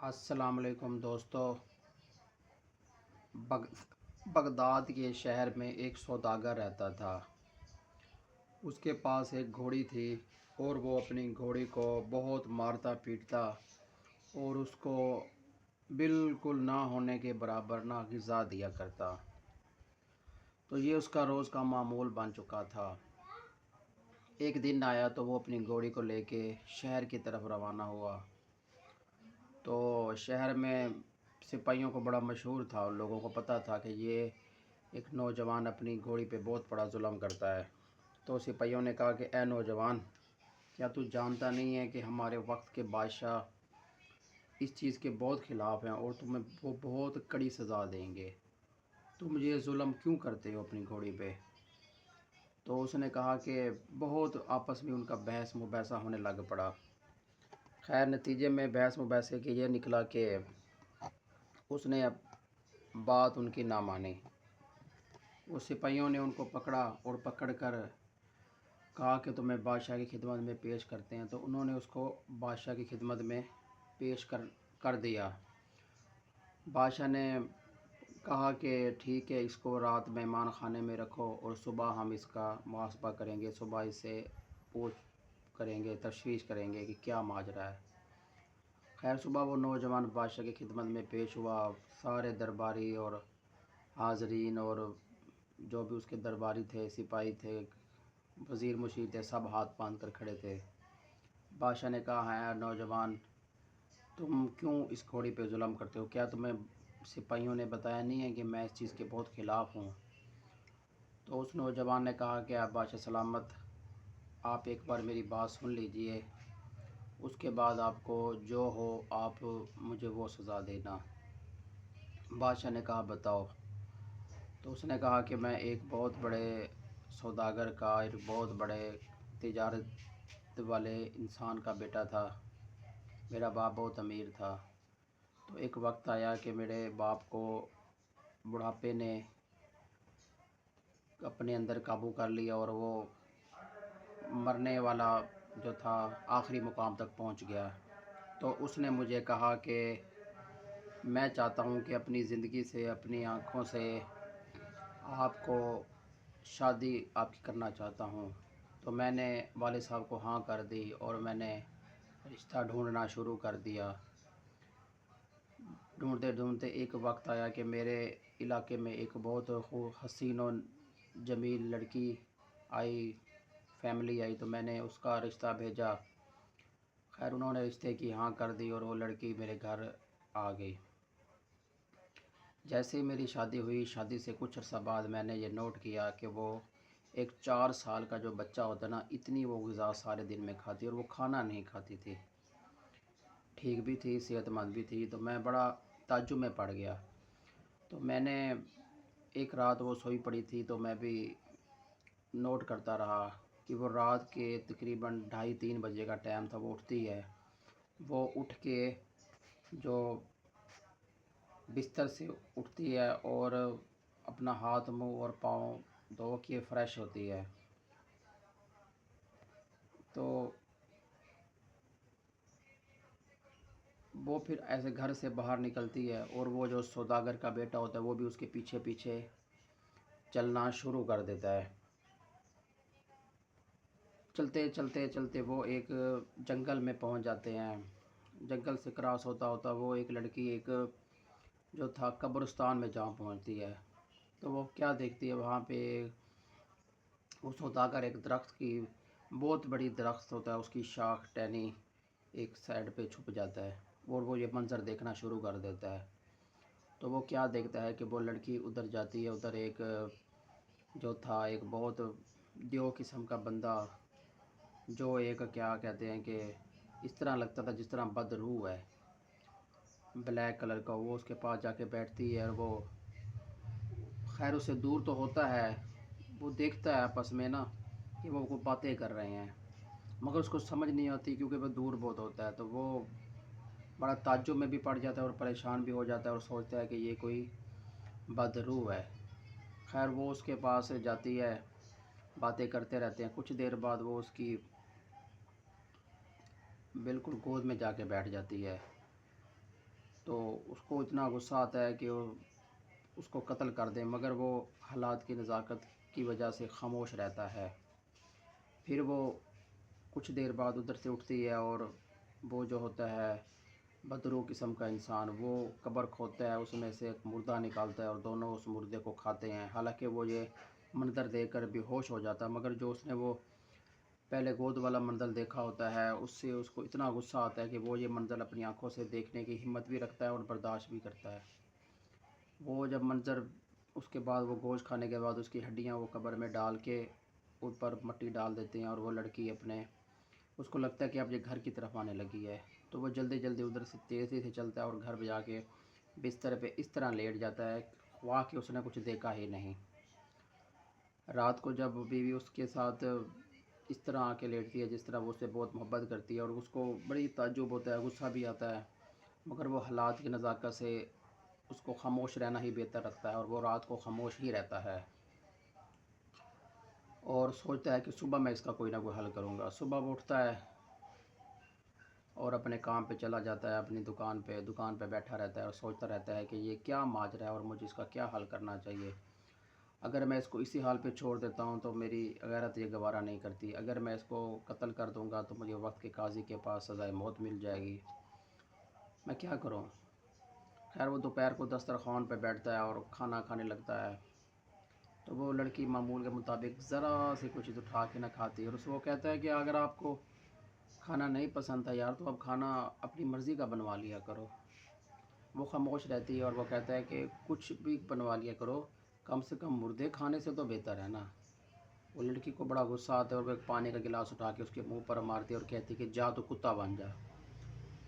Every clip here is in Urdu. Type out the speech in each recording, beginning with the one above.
السلام علیکم دوستو، بغداد کے شہر میں ایک سوداگر رہتا تھا۔ اس کے پاس ایک گھوڑی تھی اور وہ اپنی گھوڑی کو بہت مارتا پیٹتا اور اس کو بالکل نہ ہونے کے برابر نہ غذا دیا کرتا۔ تو یہ اس کا روز کا معمول بن چکا تھا۔ ایک دن آیا تو وہ اپنی گھوڑی کو لے کے شہر کی طرف روانہ ہوا۔ تو شہر میں سپاہیوں کو بڑا مشہور تھا اور لوگوں کو پتہ تھا کہ یہ ایک نوجوان اپنی گھوڑی پہ بہت بڑا ظلم کرتا ہے۔ تو سپاہیوں نے کہا کہ اے نوجوان، کیا تو جانتا نہیں ہے کہ ہمارے وقت کے بادشاہ اس چیز کے بہت خلاف ہیں اور تمہیں وہ بہت کڑی سزا دیں گے، تم یہ ظلم کیوں کرتے ہو اپنی گھوڑی پہ؟ تو اس نے کہا کہ بہت آپس میں ان کا بحث مباحثہ ہونے لگ پڑا۔ خیر نتیجے میں بحث مباحثے کے یہ نکلا کہ اس نے اب بات ان کی نہ مانی۔ وہ سپاہیوں نے ان کو پکڑا اور پکڑ کر کہا کہ تمہیں بادشاہ کی خدمت میں پیش کرتے ہیں۔ تو انہوں نے اس کو بادشاہ کی خدمت میں پیش کر دیا۔ بادشاہ نے کہا کہ ٹھیک ہے، اس کو رات مہمان خانے میں رکھو اور صبح ہم اس کا محاسبہ کریں گے، صبح اس سے پوچھ کریں گے، تشویش کریں گے کہ کیا ماجرا ہے۔ خیر صبح وہ نوجوان بادشاہ کی خدمت میں پیش ہوا۔ سارے درباری اور حاضرین اور جو بھی اس کے درباری تھے، سپاہی تھے، وزیر مشیر تھے، سب ہاتھ باندھ کر کھڑے تھے۔ بادشاہ نے کہا ہے نوجوان، تم کیوں اس گھوڑی پہ ظلم کرتے ہو؟ کیا تمہیں سپاہیوں نے بتایا نہیں ہے کہ میں اس چیز کے بہت خلاف ہوں؟ تو اس نوجوان نے کہا کہ آپ بادشاہ سلامت، آپ ایک بار میری بات سن لیجئے، اس کے بعد آپ کو جو ہو آپ مجھے وہ سزا دینا۔ بادشاہ نے کہا بتاؤ۔ تو اس نے کہا کہ میں ایک بہت بڑے سوداگر کا، ایک بہت بڑے تجارت والے انسان کا بیٹا تھا، میرا باپ بہت امیر تھا۔ تو ایک وقت آیا کہ میرے باپ کو بڑھاپے نے اپنے اندر قابو کر لیا اور وہ مرنے والا جو تھا آخری مقام تک پہنچ گیا۔ تو اس نے مجھے کہا کہ میں چاہتا ہوں کہ اپنی زندگی سے، اپنی آنکھوں سے آپ کو شادی آپ کی کرنا چاہتا ہوں۔ تو میں نے والد صاحب کو ہاں کر دی اور میں نے رشتہ ڈھونڈنا شروع کر دیا۔ ڈھونڈتے ڈھونڈتے ایک وقت آیا کہ میرے علاقے میں ایک بہت حسین و جمیل لڑکی آئی، فیملی آئی، تو میں نے اس کا رشتہ بھیجا۔ خیر انہوں نے رشتے کی ہاں کر دی اور وہ لڑکی میرے گھر آ گئی۔ جیسے ہی میری شادی ہوئی، شادی سے کچھ عرصہ بعد میں نے یہ نوٹ کیا کہ وہ ایک 4 سال کا جو بچہ ہوتا نا، اتنی وہ غذا سارے دن میں کھاتی اور وہ کھانا نہیں کھاتی تھی، ٹھیک بھی تھی، صحت مند بھی تھی۔ تو میں بڑا تعجب میں پڑ گیا۔ تو میں نے ایک رات وہ سوئی پڑی تھی تو میں بھی نوٹ کرتا رہا کہ وہ رات کے تقریباً 2:30-3 بجے کا ٹائم تھا، وہ اٹھتی ہے، وہ اٹھ کے جو بستر سے اٹھتی ہے اور اپنا ہاتھ منہ اور پاؤں دھو کے فریش ہوتی ہے۔ تو وہ پھر ایسے گھر سے باہر نکلتی ہے اور وہ جو سوداگر کا بیٹا ہوتا ہے وہ بھی اس کے پیچھے پیچھے چلنا شروع کر دیتا ہے۔ چلتے چلتے چلتے وہ ایک جنگل میں پہنچ جاتے ہیں۔ جنگل سے کراس ہوتا ہوتا وہ ایک لڑکی ایک جو تھا قبرستان میں جہاں پہنچتی ہے، تو وہ کیا دیکھتی ہے، وہاں پہ وہ سوداگر ایک درخت کی، بہت بڑی درخت ہوتا ہے، اس کی شاخ ٹہنی ایک سائڈ پہ چھپ جاتا ہے اور وہ یہ منظر دیکھنا شروع کر دیتا ہے۔ تو وہ کیا دیکھتا ہے کہ وہ لڑکی ادھر جاتی ہے، ادھر ایک جو تھا ایک بہت دیو قسم کا بندہ، جو ایک کیا کہتے ہیں کہ اس طرح لگتا تھا جس طرح بد روح ہے، بلیک کلر کا، وہ اس کے پاس جا کے بیٹھتی ہے اور وہ خیر اس سے دور تو ہوتا ہے، وہ دیکھتا ہے آپس میں نا کہ وہ کو باتیں کر رہے ہیں، مگر اس کو سمجھ نہیں آتی کیونکہ وہ دور بہت ہوتا ہے۔ تو وہ بڑا تعجب میں بھی پڑ جاتا ہے اور پریشان بھی ہو جاتا ہے اور سوچتا ہے کہ یہ کوئی بد روح ہے۔ خیر وہ اس کے پاس جاتی ہے، باتیں کرتے رہتے ہیں، کچھ دیر بعد وہ اس کی بالکل گود میں جا کے بیٹھ جاتی ہے۔ تو اس کو اتنا غصہ آتا ہے کہ وہ اس کو قتل کر دیں، مگر وہ حالات کی نزاکت کی وجہ سے خاموش رہتا ہے۔ پھر وہ کچھ دیر بعد ادھر سے اٹھتی ہے اور وہ جو ہوتا ہے بدرو قسم کا انسان، وہ قبر کھودتا ہے، اس میں سے ایک مردہ نکالتا ہے اور دونوں اس مردے کو کھاتے ہیں۔ حالانکہ وہ یہ منظر دیکھ کر بے ہوش ہو جاتا ہے، مگر جو اس نے وہ پہلے گود والا منظر دیکھا ہوتا ہے اس سے اس کو اتنا غصہ آتا ہے کہ وہ یہ منظر اپنی آنکھوں سے دیکھنے کی ہمت بھی رکھتا ہے اور برداشت بھی کرتا ہے۔ وہ جب منظر اس کے بعد وہ گوشت کھانے کے بعد اس کی ہڈیاں وہ قبر میں ڈال کے اوپر مٹی ڈال دیتے ہیں، اور وہ لڑکی اپنے اس کو لگتا ہے کہ اب یہ گھر کی طرف آنے لگی ہے، تو وہ جلدی جلدی ادھر سے تیزی سے چلتا ہے اور گھر پہ جا کے بستر پہ اس طرح لیٹ جاتا ہے خواہ کہ اس نے کچھ دیکھا ہی نہیں۔ رات کو جب بیوی اس کے ساتھ اس طرح آ کے لیٹتی ہے جس طرح وہ اس سے بہت محبت کرتی ہے، اور اس کو بڑی تعجب ہوتا ہے، غصہ بھی آتا ہے، مگر وہ حالات کی نزاکت سے اس کو خاموش رہنا ہی بہتر رکھتا ہے، اور وہ رات کو خاموش ہی رہتا ہے اور سوچتا ہے کہ صبح میں اس کا کوئی نہ کوئی حل کروں گا۔ صبح وہ اٹھتا ہے اور اپنے کام پہ چلا جاتا ہے، اپنی دکان پہ بیٹھا رہتا ہے اور سوچتا رہتا ہے کہ یہ کیا ماجرا ہے اور مجھے اس کا کیا حل کرنا چاہیے۔ اگر میں اس کو اسی حال پہ چھوڑ دیتا ہوں تو میری غیرت یہ گوارہ نہیں کرتی، اگر میں اس کو قتل کر دوں گا تو مجھے وقت کے قاضی کے پاس سزائے موت مل جائے گی، میں کیا کروں؟ خیر وہ دوپہر کو دسترخوان پہ بیٹھتا ہے اور کھانا کھانے لگتا ہے، تو وہ لڑکی معمول کے مطابق ذرا سے کچھ اٹھا کے نہ کھاتی، اور اس کو کہتا ہے کہ اگر آپ کو کھانا نہیں پسند تھا یار تو اب کھانا اپنی مرضی کا بنوا لیا کرو۔ وہ خاموش رہتی ہے اور وہ کہتا ہے کہ کچھ بھی بنوا لیا کرو، کم سے کم مردے کھانے سے تو بہتر ہے نا۔ وہ لڑکی کو بڑا غصہ آتا ہے اور وہ ایک پانی کا گلاس اٹھا کے اس کے منہ پر مارتی ہے اور کہتی ہے کہ جا تو کتا بن جا۔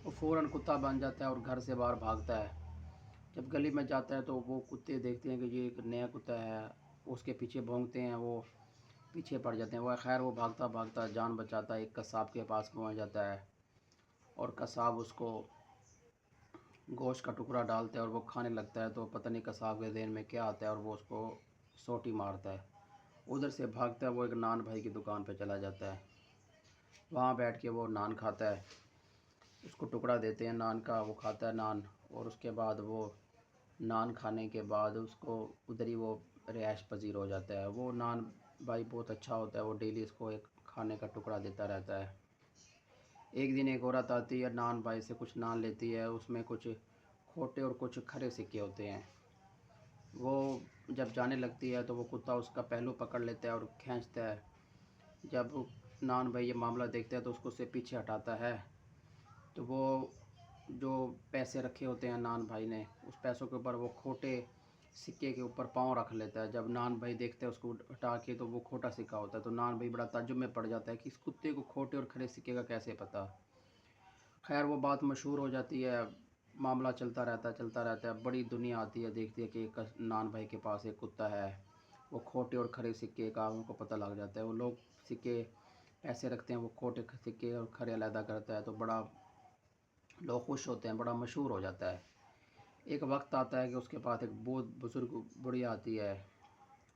وہ فوراً کتا بن جاتا ہے اور گھر سے باہر بھاگتا ہے۔ جب گلی میں جاتا ہے تو وہ کتے دیکھتے ہیں کہ یہ ایک نیا کتا ہے، اس کے پیچھے بھونکتے ہیں، وہ پیچھے پڑ جاتے ہیں۔ وہ خیر وہ بھاگتا بھاگتا جان بچاتا ہے، ایک قصاب کے پاس پہنچ جاتا ہے اور قصاب اس کو گوشت کا ٹکڑا ڈالتا ہے اور وہ کھانے لگتا ہے، تو پتہ نہیں قصاب کے ذہن میں کیا آتا ہے اور وہ اس کو سوٹی مارتا ہے۔ ادھر سے بھاگتا ہے وہ ایک نان بھائی کی دکان پہ چلا جاتا ہے، وہاں بیٹھ کے وہ نان کھاتا ہے، اس کو ٹکڑا دیتے ہیں نان کا، وہ کھاتا ہے نان، اور اس کے بعد وہ نان کھانے کے بعد اس کو ادھر ہی وہ رہائش پذیر ہو جاتا ہے۔ وہ نان بھائی بہت اچھا ہوتا ہے، وہ ڈیلی اس کو ایک کھانے کا ٹکڑا دیتا رہتا ہے۔ ایک دن ایک عورت آتی ہے، نان بھائی سے کچھ نان لیتی ہے، اس میں کچھ کھوٹے اور کچھ کھرے سکے ہوتے ہیں۔ وہ جب جانے لگتی ہے تو وہ کتا اس کا پہلو پکڑ لیتا ہے اور کھینچتا ہے۔ جب نان بھائی یہ معاملہ دیکھتا ہے تو اس کو سے پیچھے ہٹاتا ہے، تو وہ جو پیسے رکھے ہوتے ہیں نان بھائی نے، اس پیسوں کے اوپر وہ کھوٹے سکے کے اوپر پاؤں رکھ لیتا ہے۔ جب نان بھائی دیکھتا ہے اس کو ہٹا کے تو وہ کھوٹا سکہ ہوتا ہے، تو نان بھائی بڑا تعجب میں پڑ جاتا ہے کہ اس کتے کو کھوٹے اور کھڑے سکے کا کیسے پتہ۔ خیر وہ بات مشہور ہو جاتی ہے، معاملہ چلتا رہتا ہے، بڑی دنیا آتی ہے دیکھتی ہے کہ ایک نان بھائی کے پاس ایک کتا ہے، وہ کھوٹے اور کھڑے سکے کا ان کو پتہ لگ جاتا ہے، وہ لوگ سکے پیسے رکھتے ہیں، وہ کھوٹے سکے اور کھڑے علیحدہ کرتا ہے، تو بڑا لوگ خوش ہوتے ہیں، بڑا مشہور ہو جاتا ہے۔ ایک وقت آتا ہے کہ اس کے پاس ایک بہت بزرگ بڑھیا آتی ہے۔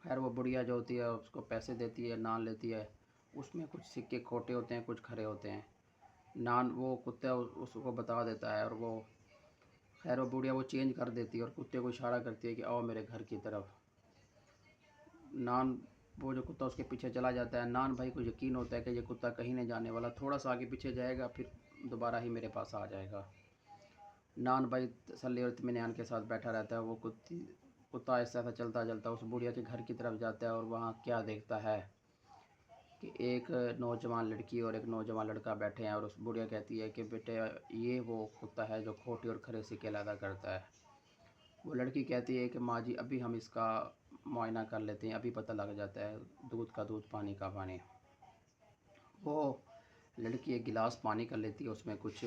خیر وہ بڑھیا جو ہوتی ہے اس کو پیسے دیتی ہے، نان لیتی ہے، اس میں کچھ سکے کھوٹے ہوتے ہیں، کچھ کھرے ہوتے ہیں۔ نان وہ کتا اس کو بتا دیتا ہے، اور وہ خیر وہ بڑھیا وہ چینج کر دیتی ہے اور کتے کو اشارہ کرتی ہے کہ آؤ میرے گھر کی طرف۔ نان وہ جو کتا اس کے پیچھے چلا جاتا ہے، نان بھائی کو یقین ہوتا ہے کہ یہ کتا کہیں نہیں جانے والا، تھوڑا سا آگے پیچھے جائے گا پھر دوبارہ ہی میرے پاس آ جائے گا۔ نان بھائی تسلی اور اطمینان کے ساتھ بیٹھا رہتا ہے۔ وہ کتا ایسا چلتا چلتا اس بڑھیا کے گھر کی طرف جاتا ہے اور وہاں کیا دیکھتا ہے کہ ایک نوجوان لڑکی اور ایک نوجوان لڑکا بیٹھے ہیں، اور اس بڑھیا کہتی ہے کہ بیٹے یہ وہ کتا ہے جو کھوٹے اور کھرے سکے علیحدہ کرتا ہے۔ وہ لڑکی کہتی ہے کہ ماں جی ابھی ہم اس کا معائنہ کر لیتے ہیں، ابھی پتہ لگ جاتا ہے، دودھ کا دودھ پانی کا پانی۔ وہ لڑکی ایک گلاس پانی کر لیتی ہے، اس میں کچھ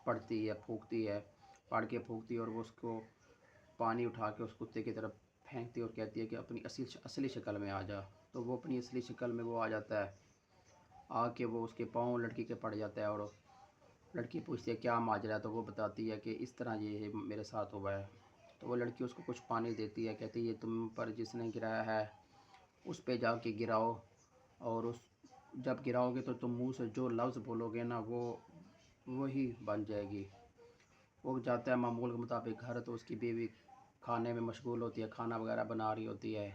پڑتی ہے، پھونکتی ہے، پاڑ کے پھونکتی ہے، اور وہ اس کو پانی اٹھا کے اس کتے کی طرف پھینکتی ہے اور کہتی ہے کہ اپنی اصلی شکل میں آ جا۔ تو وہ اپنی اصلی شکل میں وہ آ جاتا ہے، آ کے وہ اس کے پاؤں لڑکی کے پڑ جاتا ہے، اور لڑکی پوچھتی ہے کیا ماجرا ہے، تو وہ بتاتی ہے کہ اس طرح یہ میرے ساتھ ہوا ہے۔ تو وہ لڑکی اس کو کچھ پانی دیتی ہے، کہتی ہے یہ تم پر جس نے گرایا ہے اس پہ جا کے گراؤ، اور اس جب گراؤ گے تو تم منہ سے جو لفظ بولو گے نا وہ وہی بن جائے گی۔ وہ جاتا ہے معمول کے مطابق گھر، تو اس کی بیوی کھانے میں مشغول ہوتی ہے، کھانا وغیرہ بنا رہی ہوتی ہے۔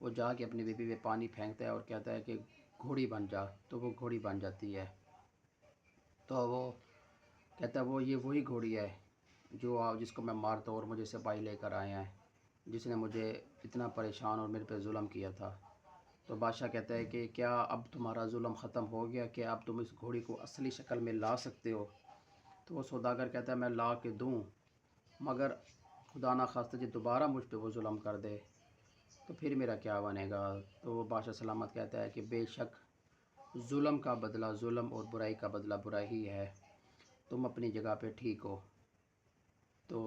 وہ جا کے اپنی بیوی پہ پانی پھینکتا ہے اور کہتا ہے کہ گھوڑی بن جا، تو وہ گھوڑی بن جاتی ہے۔ تو وہ کہتا ہے وہ یہ وہی گھوڑی ہے جس کو میں مارتا ہوں اور مجھے سپاہی لے کر آئے ہیں، جس نے مجھے اتنا پریشان اور میرے پہ ظلم کیا تھا۔ تو بادشاہ کہتا ہے کہ کیا اب تمہارا ظلم ختم ہو گیا، کہ اب تم اس گھوڑی کو اصلی شکل میں لا سکتے ہو؟ تو وہ سوداگر کہتا ہے میں لا کے دوں، مگر خدا نخواستہ جی دوبارہ مجھ پہ وہ ظلم کر دے تو پھر میرا کیا بنے گا؟ تو وہ بادشاہ سلامت کہتا ہے کہ بے شک ظلم کا بدلہ ظلم اور برائی کا بدلہ برائی ہی ہے، تم اپنی جگہ پہ ٹھیک ہو۔ تو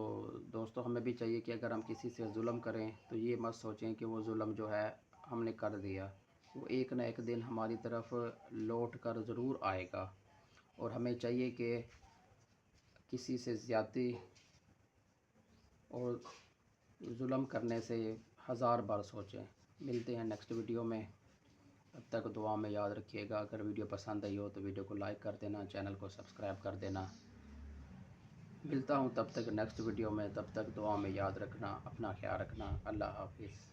دوستو ہمیں بھی چاہیے کہ اگر ہم کسی سے ظلم کریں تو یہ مت سوچیں کہ وہ ظلم جو ہے ہم نے کر دیا، وہ ایک نہ ایک دن ہماری طرف لوٹ کر ضرور آئے گا، اور ہمیں چاہیے کہ کسی سے زیادتی اور ظلم کرنے سے 1000 بار سوچیں۔ ملتے ہیں نیکسٹ ویڈیو میں، تب تک دعا میں یاد رکھیے گا۔ اگر ویڈیو پسند آئی ہو تو ویڈیو کو لائک کر دینا، چینل کو سبسکرائب کر دینا۔ ملتا ہوں تب تک نیکسٹ ویڈیو میں، تب تک دعا میں یاد رکھنا، اپنا خیال رکھنا۔ اللہ حافظ۔